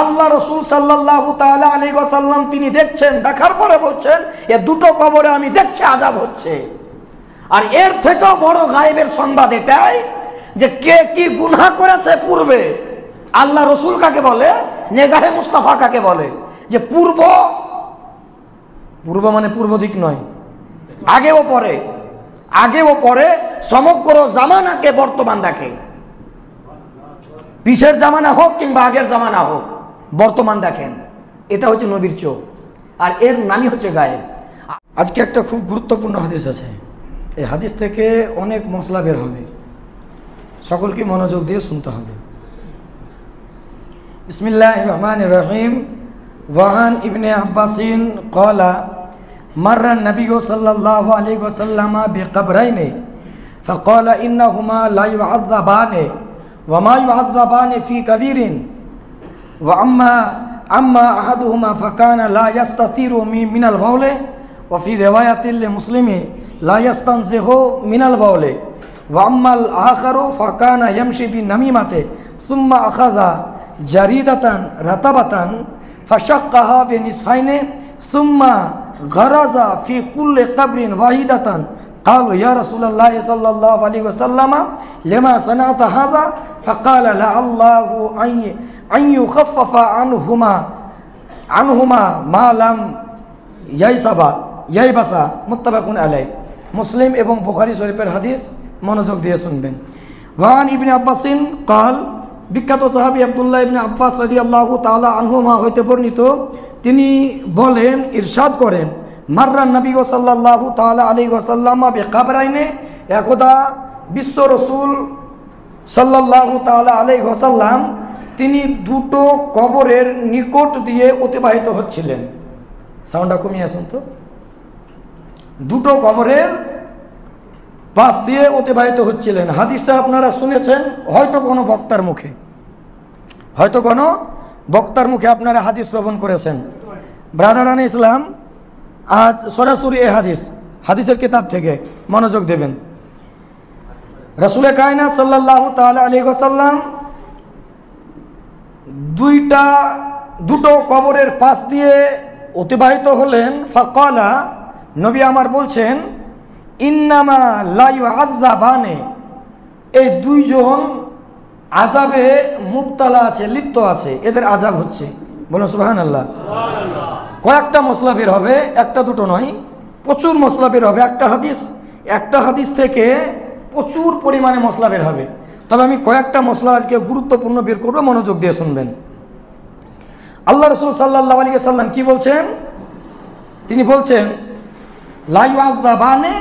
আল্লাহ রসুল সাল্লাল্লাহু তাআলা আলাইহি ওয়াসাল্লাম তিনি দেখছেন, দেখার পরে বলছেন এ দুটো কবরে আমি দেখছি আযাব হচ্ছে। আর এর থেকেও বড় গায়েবের সংবাদ এটাই যে কে কি গুনাহ করেছে পূর্বে। আল্লাহ রসুল কাকে বলে? নেগাহে মুস্তাফা কাকে বলে? যে পূর্ব মানে পূর্ব দিক নয়, আগেও পরে সমগ্র জামানাকে বর্তমান দেখে। পিছের জামানা হোক কিংবা আগের জামানা হোক, বর্তমান দেখেন। এটা হচ্ছে নবীর চোখ, আর এর নামই হচ্ছে গায়েব। আজকে একটা খুব গুরুত্বপূর্ণ হাদিস আছে, এই হাদিস থেকে অনেক মশলা বের হবে, সকলকে মনোযোগ দিয়ে শুনতে হবে। বিসমিল্লাহির রহমানির রহিম। ওয়াহান ইবনে আব্বাসিন ক্বালা মাররা নবী সাল্লাল্লাহু আলাইহি ওয়াসাল্লাম বিকবরাইনি ফাকালা ইন্নাহুমা লা ইউআযাবানি ওয়া মা ইউআযাবানি ফি কাবীরিন ওয়া আম্মা আহাদুহুমা ফাকানা লা ইস্তাতিরু মিনাল বাওলি ওয়া ফি রিওয়ায়াতিন লিমুসলিমি লা ইস্তানজিহু মিনাল বাওলি ওয়া আম্মাল আখারু ফাকানা ইয়ামশি ফি নামিমাতি সুম্মা আখাযা জারিদাতান রাতাবাতান ফাশাক্কাহা বিনিসফাইনি সুম্মা গরাজা ফি কুল্লি কবরিন ওয়াহিদাতান قالوا يا رسول الله صلى الله عليه وسلم لما صنعت هذا فقال لعله أن يخفف عنهما ما لم ييبسا متفق عليه। মুসলিম এবং বুখারী শরীফের হাদিস, মনোযোগ দিয়ে শুনবেন। ওয়ান ইবনে আব্বাসিন قال, বিখ্যাত সাহাবী আব্দুল্লাহ ইবনে আব্বাস রাদিয়াল্লাহু তাআলা আনহুমা হইতে বর্ণিত, তিনি বলেন, ইরশাদ করেন, মাররান নবী সাল্লাল্লাহু তাআলা আলাইহি ওয়াসাল্লাম বিকবরাইনি, একদা বিশ্ব রসুল সাল্লাল্লাহু তাআলা আলাইহি ওয়াসাল্লাম তিনি দুটো কবরের নিকট দিয়ে অতিবাহিত হচ্ছিলেন। সাউন্ডটা কমিয়ে আসুন তো। দুটো কবরের পাশ দিয়ে অতিবাহিত হচ্ছিলেন। হাদিসটা আপনারা শুনেছেন হয়তো কোনো বক্তার মুখে আপনারা হাদিস শ্রবণ করেছেন। ব্রাদারান ইসলাম, আজ সরাসরি এই হাদিসের কিতাব থেকে মনোযোগ দেবেন। রাসূলে কায়নাত সাল্লাল্লাহু তাআলা আলাইহি ওয়াসাল্লাম দুটো কবরের পাশ দিয়ে অতিবাহিত হলেন। ফাকালা, নবী আমার বলছেন, ইন্নামা লা ইউআযাবানি, এই দুইজন আযাবে মুবতালা আছে, লিপ্ত আছে, এদের আযাব হচ্ছে। বলুন সুবহানাল্লাহ। কয়েকটা মশলা বের হবে, একটা দুটো নয়, প্রচুর মশলা বের হবে। একটা হাদিস থেকে প্রচুর পরিমাণে মশলা বের হবে। তবে আমি কয়েকটা মশলা আজকে গুরুত্বপূর্ণ বের করবো, মনোযোগ দিয়ে শুনবেন। আল্লাহ রাসূল সাল্লাল্লাহু আলাইহি ওয়াসাল্লাম কি বলছেন? তিনি বলছেন, লা ইউআযাবানি,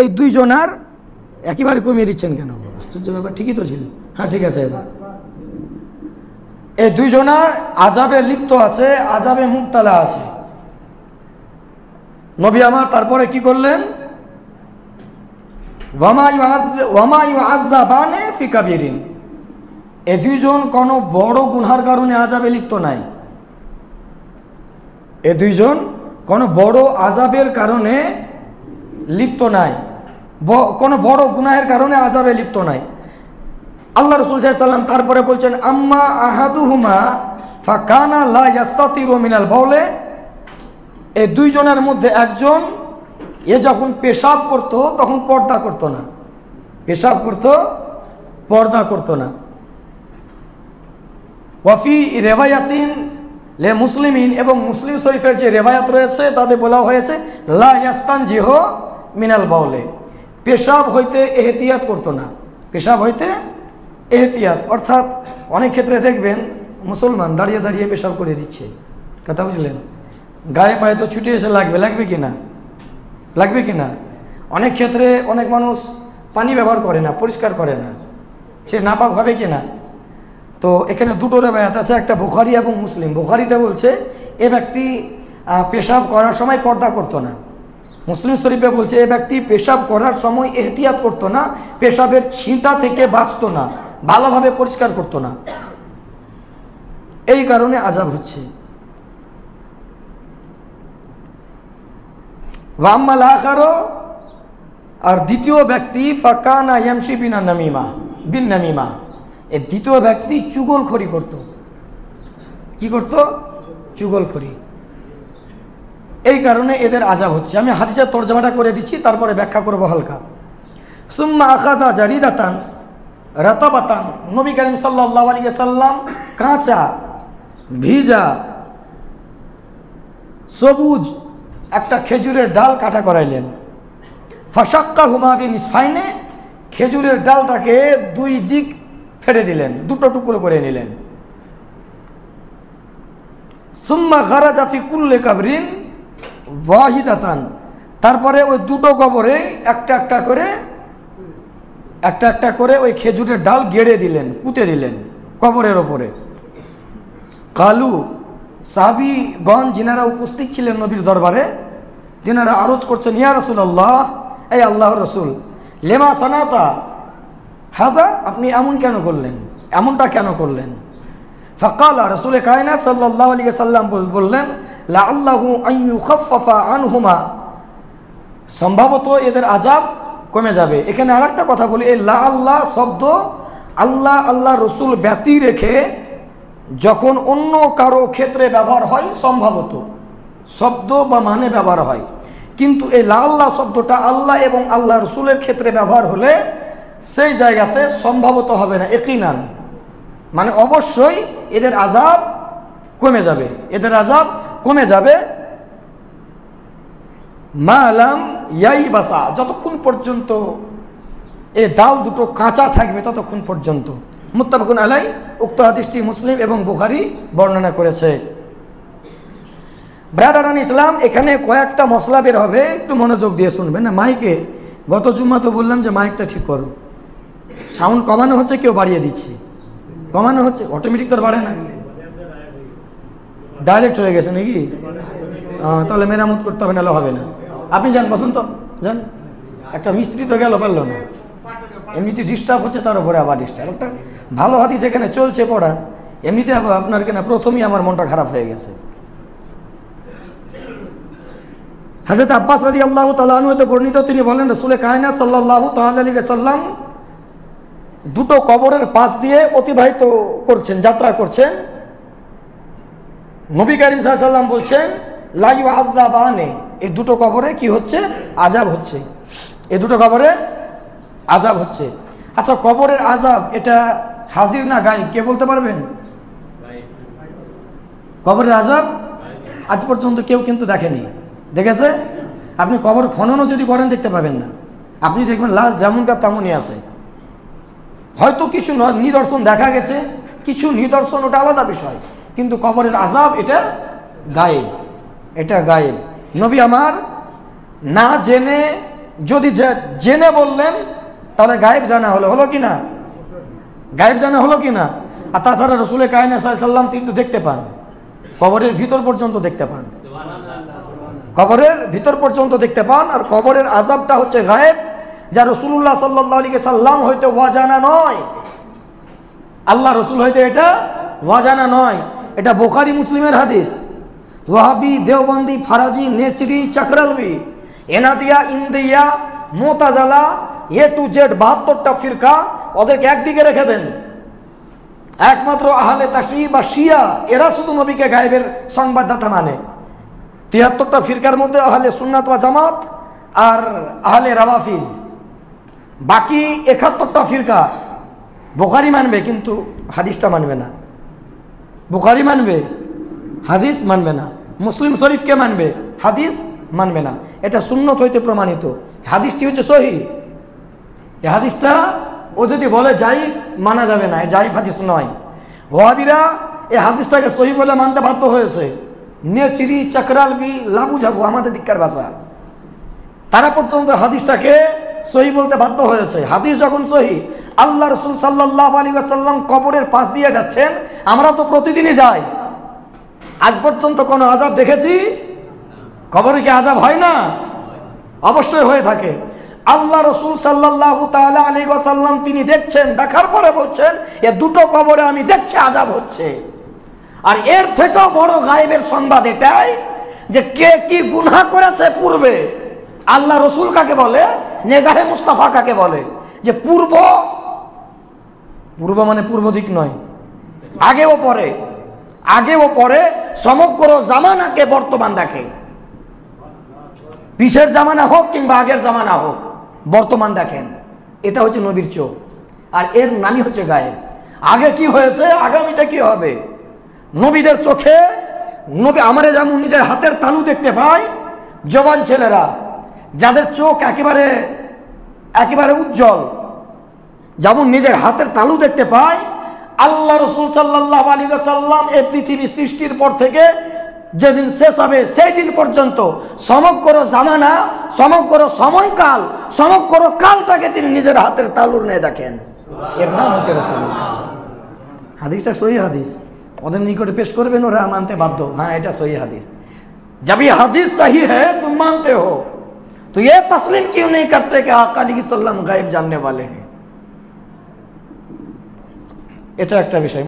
এই দুইজনার, একেবারে কমিয়ে দিচ্ছেন কেন? আশ্চর্য ব্যাপার, ঠিকই তো ছিল। হ্যাঁ ঠিক আছে। এবার এই দুইজনার আযাবে লিপ্ত আছে, আযাবে মুবতালা আছে। নবী আমার তারপরে কি করলেন? ওয়ামা ইউআযাবানি ফি কাবীরিন, এই দুইজন কোনো বড় গুনার কারণে আযাবে লিপ্ত নাই। এই দুইজন কোনো বড় আযাবের কারণে লিপ্ত নাই, কোনো বড় গুনাহের কারণে আযাবে লিপ্ত নাই। আল্লাহ রাসূল সাল্লাল্লাহু আলাইহি ওয়াসাল্লাম তারপরে বলছেন, আম্মা আহাদুহুমা ফাকানা লা ইস্তাতিরু মিনাল বাওলি, এই দুইজনের মধ্যে একজন, এ যখন পেশাব করত তখন পর্দা করত না, পর্দা করত না। ওয়াফি রিওয়ায়াতিন লে মুসলিমিন, এবং মুসলিম শরীফের যে রেওয়ায়াত রয়েছে তাতে বলা হয়েছে লা ইয়াস্তানজিহু মিনাল বাওলি, পেশাব হইতে এহতিয়াত করতো না। পেশাব হইতে এহতিয়াত অর্থাৎ অনেক ক্ষেত্রে দেখবেন মুসলমান দাঁড়িয়ে দাঁড়িয়ে পেশাব করে দিচ্ছে, কথা বুঝলেন? গায়ে পায়ে তো ছুটে এসে লাগবে কি না? অনেক ক্ষেত্রে অনেক মানুষ পানি ব্যবহার করে না, পরিষ্কার করে না, সে নাপাক হবে কি না। তো এখানে দুটো রেওয়ায়াত আছে, একটা বুখারী এবং মুসলিম। বুখারীতে বলছে এ ব্যক্তি পেশাব করার সময় পর্দা করতো না। মুসলিম শরীফে বলছে এ ব্যক্তি পেশাব করার সময় এহতিয়াত করতো না, পেশাবের ছিটা থেকে বাঁচতো না, ভালোভাবে পরিষ্কার করতো না, এই কারণে আযাব হচ্ছে। ওয়াম্মাল আখারু, আর দ্বিতীয় ব্যক্তি ফাকানা ইয়ামশি বিন নামিমা, এই দ্বিতীয় ব্যক্তি চুগলখড়ি করত। কি করত? চুগলখড়ি। এই কারণে এদের আযাব হচ্ছে। আমি হাদিসের তরজমাটা করে দিচ্ছি, তারপরে ব্যাখ্যা করব হালকা। সুম্মা আখাযা জারিদাতান রাতাবাতান, নবী করিম সাল্লাল্লাহু আলাইহি ওয়াসাল্লাম কাঁচা ভিজা সবুজ একটা খেজুরের ডাল কাটা করাইলেন। ফাশাক্কাহুমা বিনিসফাইনে, খেজুরের ডালটাকে দুই দিক ফেলে দিলেন, দুটো টুকরো করে নিলেন। সুম্মা খারাজা ফি কুল্লি কাবরিন ওয়াহিদাতান, তারপরে ওই দুটো কবরে একটা একটা করে ওই খেজুরের ডাল গেড়ে দিলেন, পুঁতে দিলেন কবরের ওপরে। কালু, সাহাবীগণ যিনারা উপস্থিত ছিলেন নবীর দরবারে, তিনারা আরজ করছেন, ইয়া রাসূলুল্লাহ, এই আল্লাহর রাসূল, লেমা সানাতা হাযা, আপনি এমন কেন করলেন, এমনটা কেন করলেন? ফাকালা, রাসূলে কায়নাত সাল্লাল্লাহু আলাইহি ওয়াসাল্লাম বললেন, লাআল্লাহু আন ইউখাফফাফা আনহুমা, সম্ভবত এদের আযাব কমে যাবে। এখানে আরেকটা কথা বলি, এই লা আল্লাহ শব্দ আল্লাহ আল্লাহ রসুল ব্যতি রেখে যখন অন্য কারো ক্ষেত্রে ব্যবহার হয় সম্ভবত শব্দ বা মানে ব্যবহার হয়, কিন্তু এই লা আল্লাহ শব্দটা আল্লাহ এবং আল্লাহ রসুলের ক্ষেত্রে ব্যবহার হলে সেই জায়গাতে সম্ভবত হবে না, ইয়াকিনান, মানে অবশ্যই এদের আযাব কমে যাবে, এদের আযাব কমে যাবে। মালাম ইয়াইবাসা, যতক্ষণ পর্যন্ত এই ডাল দুটো কাঁচা থাকবে ততক্ষণ পর্যন্ত। মুত্তাফাকুন আলাই, উক্ত হাদিসটি মুসলিম এবং বুখারী বর্ণনা করেছে। ব্রাদারান ইসলাম, এখানে কয়েকটা মশলা বের হবে, একটু মনোযোগ দিয়ে শুনবেন না। মাইকে গত জুম্মা তো বললাম যে মাইকটা ঠিক করো, সাউন্ড কমানো হচ্ছে, কেউ বাড়িয়ে দিচ্ছে, কমানো হচ্ছে, অটোমেটিক তো বাড়ে না, ডাইরেক্ট হয়ে গেছে নাকি? তাহলে মেরামত করতে হবে, নাহলে হবে না। আপনি যান, বসুন তো, যান। একটা মিস্ত্রি তো গেল, পারলো না, এমনিতে ডিস্টার্ব হচ্ছে, তার উপরে আবার ডিস্টার্ব। একটা ভালো হাদিস এখানে চলছে পড়া, এমনিতে আপনার কেনা প্রথমেই আমার মনটা খারাপ হয়ে গেছে। হযরত আব্বাস রাদিয়াল্লাহু তাআলা আনহু হতে বর্ণিত, তিনি বলেন, রাসূলে কায়নাত সাল্লাল্লাহু তাআলা আলাইহি ওয়াসাল্লাম দুটো কবরের পাশ দিয়ে অতিবাহিত করছেন, যাত্রা করছেন। নবী করিম সাল্লাল্লাহু আলাইহি ওয়াসাল্লাম বলছেন, লা ইউআযাবানে, এই দুটো কবরে কি হচ্ছে? আযাব হচ্ছে, এই দুটো কবরে আযাব হচ্ছে। আচ্ছা, কবরের আযাব এটা হাজির না গায়েব, কে বলতে পারবেন? কবরের আযাব আজ পর্যন্ত কেউ কিন্তু দেখেনি, দেখেছে? আপনি কবর খননও যদি করেন দেখতে পাবেন না, আপনি দেখবেন লাশ যেমনকার তেমনই আছে। হয়তো কিছু নিদর্শন দেখা গেছে, কিছু নিদর্শন, ওটা আলাদা বিষয়, কিন্তু কবরের আযাব এটা গায়েব, এটা গায়েব। নবী আমার না জেনে, যদি জেনে বললেন তাহলে গায়েব জানা হলো কি না? গায়েব জানা হলো কি না? আর তাছাড়া রাসূলে কায়নাত সাল্লাল্লাহু আলাইহি ওয়াসাল্লাম কিন্তু দেখতে পান, কবরের ভিতর পর্যন্ত দেখতে পান, কবরের ভিতর পর্যন্ত দেখতে পান। আর কবরের আযাবটা হচ্ছে গায়েব, যা রাসূলুল্লাহ সাল্লাল্লাহু আলাইহি ওয়াসাল্লাম হয়তো ওয়াজানা নয়, আল্লাহ রসুল হয়তো এটা ওয়াজানা নয়। এটা বুখারী মুসলিমের হাদিস। Wahhabi, Deobandi, Faraji, নেচরি, চাকরালবি, এনাদিয়া, India, মুতাজালা, A to Z 72টা ফিরকা, ওদেরকে একদিকে রেখে দেন। একমাত্র আহলে তাশরীহ বা শিয়া, এরা শুধু নবীকে গায়েবের সংবাদদাতা মানে। 73টা ফিরকার মধ্যে আহলে সুন্নাত ওয়া জামাত আর আহলে রাওয়াফিজ, বাকি 71টা ফিরকা বুখারী মানবে কিন্তু হাদিসটা মানবে না, বুখারী মানবে, হাদিস মানবে না। মুসলিম শরীফকে মানবে, হাদিস মানবে না। এটা সুন্নত হইতে প্রমাণিত, হাদিসটি হচ্ছে সহিহ। এই হাদিসটা ও যদি বলে জাইফ, মানা যাবে না, জাইফ হাদিস নয়। ওয়াহাবিরা এই হাদিসটাকে সহিহ বলে মানতে বাধ্য হয়েছে। নেচিরি, চাকরালবি, লাবুঝাবু আমাদের দিককার ভাষা, তারা পর্যন্ত হাদিসটাকে সহিহ বলতে বাধ্য হয়েছে। হাদিস যখন সহিহ, আল্লাহ রাসূল সাল্লাল্লাহু আলাইহি ওয়াসাল্লাম কবরের পাশ দিয়ে যাচ্ছেন, আমরা তো প্রতিদিনই যাই, আজ পর্যন্ত কোনো আযাব দেখেছি? কবরে কি আযাব হয় না? অবশ্যই হয়ে থাকে। আল্লাহ রাসূল সাল্লাল্লাহু তাআলা আলাইহি ওয়াসাল্লাম তিনি দেখছেন, দেখার পরে বলছেন, এ দুটো কবরে আমি দেখছি আযাব হচ্ছে। আর এর থেকেও বড় গায়েবের সংবাদ এটাই যে কে কি গুনাহ করেছে পূর্বে। আল্লাহ রসুল কাকে বলে? নেগাহে মুস্তাফা কাকে বলে? যে পূর্ব মানে পূর্ব দিক নয়, আগে ও পরে, আগে ও পরে সমগ্র জামানাকে বর্তমান দেখে। পিছের জামানা হোক কিংবা আগের জামানা হোক, বর্তমান দেখেন। এটা হচ্ছে নবীর চোখ, আর এর নামই হচ্ছে গায়েব। আগে কি হয়েছে, আগামীতে কি হবে, নবীদের চোখে নবী আমরা যেমন নিজের হাতের তালু দেখতে পাই, জওয়ান ছেলেরা যাদের চোখ একেবারে একেবারে উজ্জ্বল, যেমন নিজের হাতের তালু দেখতে পায়, আল্লাহ রসুল সাল্লাল্লাহু আলাইহি ওয়াসাল্লাম এই পৃথিবী সৃষ্টির পর থেকে যেদিন শেষ হবে সেই দিন পর্যন্ত সমগ্র জামানা, সমগ্র সময়কাল, সমগ্র কালটাকে তিনি নিজের হাতের তালুর নিয়ে দেখেন। এর নাম হচ্ছে রাসূলুল্লাহ। হাদিসটা সহিহ হাদিস, ওদের নিকটে পেশ করবেন, ওরা মানতে বাধ্য, হ্যাঁ এটা সহিহ হাদিস। जब ये हदीस सही है तुम मानते हो तो ये तस्लीम क्यों नहीं करते कि आका अलैहिस्सलाम गायब जानने वाले हैं। এটা একটা বিষয়।